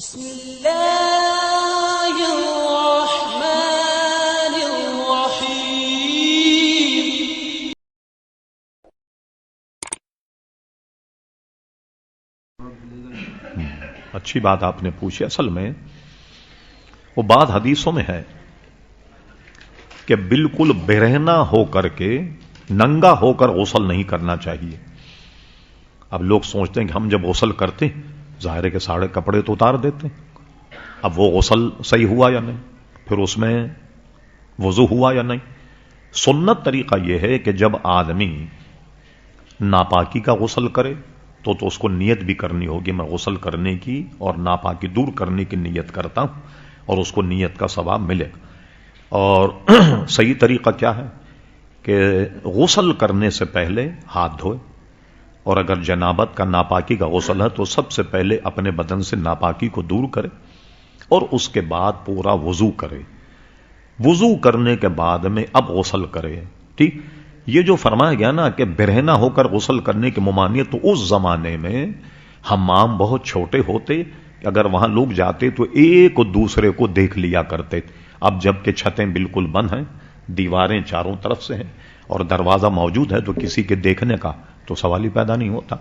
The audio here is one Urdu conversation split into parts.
بسم الله الرحمن الرحيم. اچھی بات آپ نے پوچھی. اصل میں وہ بات حدیثوں میں ہے کہ بالکل برہنہ ہو کر کے ننگا ہو کر غسل نہیں کرنا چاہیے. اب لوگ سوچتے ہیں کہ ہم جب غسل کرتے ہیں ظاہر ہے کہ سارے کپڑے تو اتار دیتے ہیں. اب وہ غسل صحیح ہوا یا نہیں, پھر اس میں وضو ہوا یا نہیں. سنت طریقہ یہ ہے کہ جب آدمی ناپاکی کا غسل کرے تو اس کو نیت بھی کرنی ہوگی, میں غسل کرنے کی اور ناپاکی دور کرنے کی نیت کرتا ہوں, اور اس کو نیت کا ثواب ملے. اور صحیح طریقہ کیا ہے کہ غسل کرنے سے پہلے ہاتھ دھوئے, اور اگر جنابت کا ناپاکی کا غسل ہے تو سب سے پہلے اپنے بدن سے ناپاکی کو دور کرے, اور اس کے بعد پورا وضو کرے. وضو کرنے کے بعد میں اب غسل کرے. ٹھیک, یہ جو فرمایا گیا نا کہ برہنہ ہو کر غسل کرنے کی ممانعت, تو اس زمانے میں حمام بہت چھوٹے ہوتے, اگر وہاں لوگ جاتے تو ایک دوسرے کو دیکھ لیا کرتے. اب جب کہ چھتیں بالکل بند ہیں, دیواریں چاروں طرف سے ہیں اور دروازہ موجود ہے, تو کسی کے دیکھنے کا تو سوال ہی پیدا نہیں ہوتا.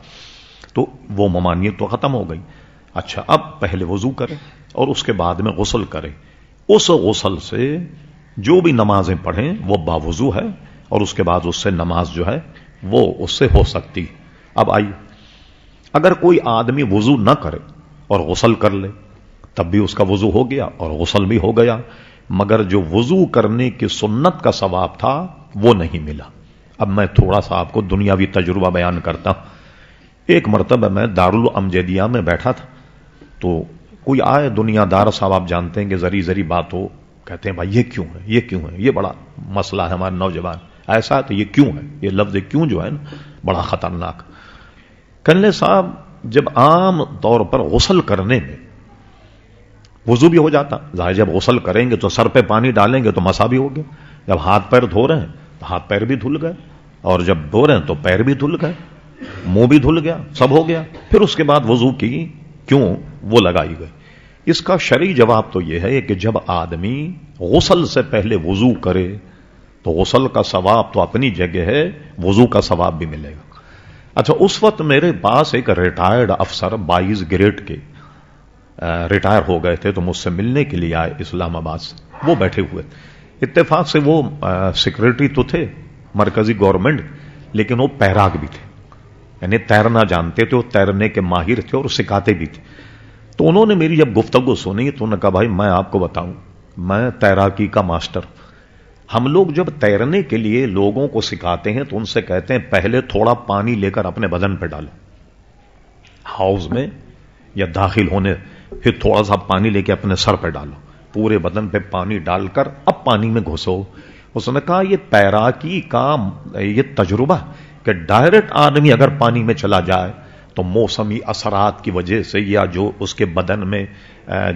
تو وہ ممانعت تو ختم ہو گئی. اچھا, اب پہلے وضو کرے اور اس کے بعد میں غسل کرے. اس غسل سے جو بھی نمازیں پڑھیں وہ باوضو ہے, اور اس کے بعد اس سے نماز جو ہے وہ اس سے ہو سکتی. اب آئیے, اگر کوئی آدمی وضو نہ کرے اور غسل کر لے تب بھی اس کا وضو ہو گیا اور غسل بھی ہو گیا, مگر جو وضو کرنے کی سنت کا ثواب تھا وہ نہیں ملا. اب میں تھوڑا سا آپ کو دنیاوی تجربہ بیان کرتا ہوں. ایک مرتبہ میں دارالامجدیہ میں بیٹھا تھا, تو کوئی آئے دنیا دار صاحب, آپ جانتے ہیں کہ ذری ذری بات ہو, کہتے ہیں بھائی یہ کیوں ہے, یہ کیوں ہے, یہ بڑا مسئلہ ہے ہمارے نوجوان, ایسا ہے تو یہ کیوں ہے. یہ لفظ کیوں جو ہے نا بڑا خطرناک. کہنے صاحب جب عام طور پر غسل کرنے میں وضو بھی ہو جاتا, ظاہر جب غسل کریں گے تو سر پہ پانی ڈالیں گے تو مسا بھی ہو گیا, جب ہاتھ پیر دھو رہے ہیں تو ہاتھ پیر بھی دھل گئے, اور جب دھو رہے ہیں تو پیر بھی دھل گئے, منہ بھی دھل گیا, سب ہو گیا. پھر اس کے بعد وضو کی کیوں وہ لگائی گئی. اس کا شرعی جواب تو یہ ہے کہ جب آدمی غسل سے پہلے وضو کرے تو غسل کا ثواب تو اپنی جگہ ہے, وضو کا ثواب بھی ملے گا. اچھا, اس وقت میرے پاس ایک ریٹائرڈ افسر 22 گریڈ کے ریٹائر ہو گئے تھے, تو مجھ سے ملنے کے لیے آئے اسلام آباد سے. وہ بیٹھے ہوئے, اتفاق سے وہ سیکرٹری تو تھے مرکزی گورنمنٹ, لیکن وہ پیراگ بھی تھے, یعنی تیرنا جانتے تھے, وہ تیرنے کے ماہر تھے اور سکھاتے بھی تھے. تو انہوں نے میری جب گفتگو سنی تو انہوں نے کہا بھائی میں آپ کو بتاؤں, میں تیراکی کا ماسٹر. ہم لوگ جب تیرنے کے لیے لوگوں کو سکھاتے ہیں تو ان سے کہتے ہیں پہلے تھوڑا پانی لے کر اپنے بدن پہ ڈالو ہاؤس میں یا داخل ہونے, پھر تھوڑا سا پانی لے کے اپنے سر پہ ڈالو, پورے بدن پہ پانی ڈال کر اب پانی میں گھسو. اس نے کہا یہ تیراکی کا یہ تجربہ کہ ڈائریکٹ آدمی اگر پانی میں چلا جائے تو موسمی اثرات کی وجہ سے یا جو اس کے بدن میں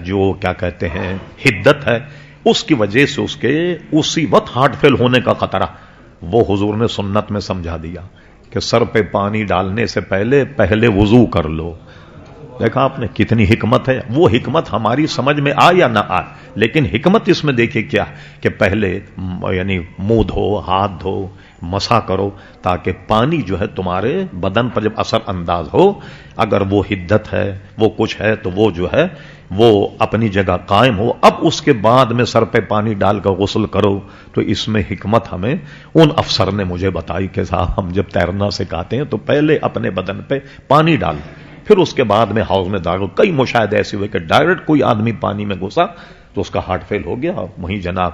جو کیا کہتے ہیں حدت ہے اس کی وجہ سے اس کے اسی وقت ہارٹ فیل ہونے کا خطرہ. وہ حضور نے سنت میں سمجھا دیا کہ سر پہ پانی ڈالنے سے پہلے وضو کر لو. دیکھا آپ نے کتنی حکمت ہے. وہ حکمت ہماری سمجھ میں آئے یا نہ آئے, لیکن حکمت اس میں دیکھیں کیا کہ پہلے یعنی منہ دھو, ہاتھ دھو, مسا کرو, تاکہ پانی جو ہے تمہارے بدن پر جب اثر انداز ہو, اگر وہ حدت ہے وہ کچھ ہے تو وہ جو ہے وہ اپنی جگہ قائم ہو. اب اس کے بعد میں سر پہ پانی ڈال کر غسل کرو. تو اس میں حکمت ہمیں ان افسر نے مجھے بتائی کہ صاحب ہم جب تیرنا سکھاتے ہیں تو پہلے اپنے بدن پہ پانی ڈال, پھر اس کے بعد میں ہاؤس میں داخل. کئی مشاہدے ایسے ہوئے کہ ڈائریکٹ کوئی آدمی پانی میں گھسا تو اس کا ہارٹ فیل ہو گیا, وہیں جناب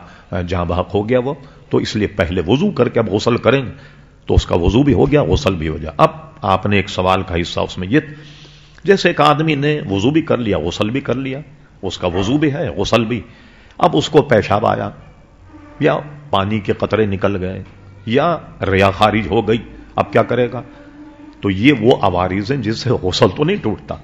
جہاں بحق ہو گیا وہ. تو اس لیے پہلے وضو کر کے اب غسل کریں تو اس کا وضو بھی ہو گیا, غسل بھی ہو جائے. اب آپ نے ایک سوال کا حصہ اس میں یہ, جیسے ایک آدمی نے وضو بھی کر لیا, غسل بھی کر لیا, اس کا وضو بھی ہے غسل بھی, اب اس کو پیشاب آیا یا پانی کے قطرے نکل گئے یا ریا خارج ہو گئی, اب کیا کرے گا؟ تو یہ وہ عوارض ہیں جس سے غسل تو نہیں ٹوٹتا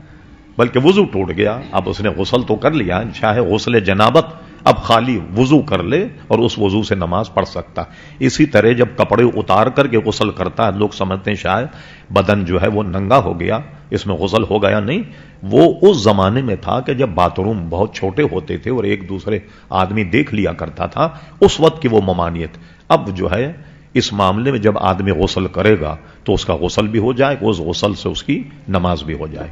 بلکہ وضو ٹوٹ گیا. اب اس نے غسل تو کر لیا, چاہے غسل جنابت اب خالی وضو کر لے اور اس وضو سے نماز پڑھ سکتا. اسی طرح جب کپڑے اتار کر کے غسل کرتا ہے، لوگ سمجھتے ہیں شاید بدن جو ہے وہ ننگا ہو گیا، اس میں غسل ہو گیا. نہیں، وہ اس زمانے میں تھا کہ جب باتھ روم بہت چھوٹے ہوتے تھے اور ایک دوسرے آدمی دیکھ لیا کرتا تھا، اس وقت کی وہ ممانعت. اب جو ہے اس معاملے میں جب آدمی غسل کرے گا تو اس کا غسل بھی ہو جائے، اس غسل سے اس کی نماز بھی ہو جائے.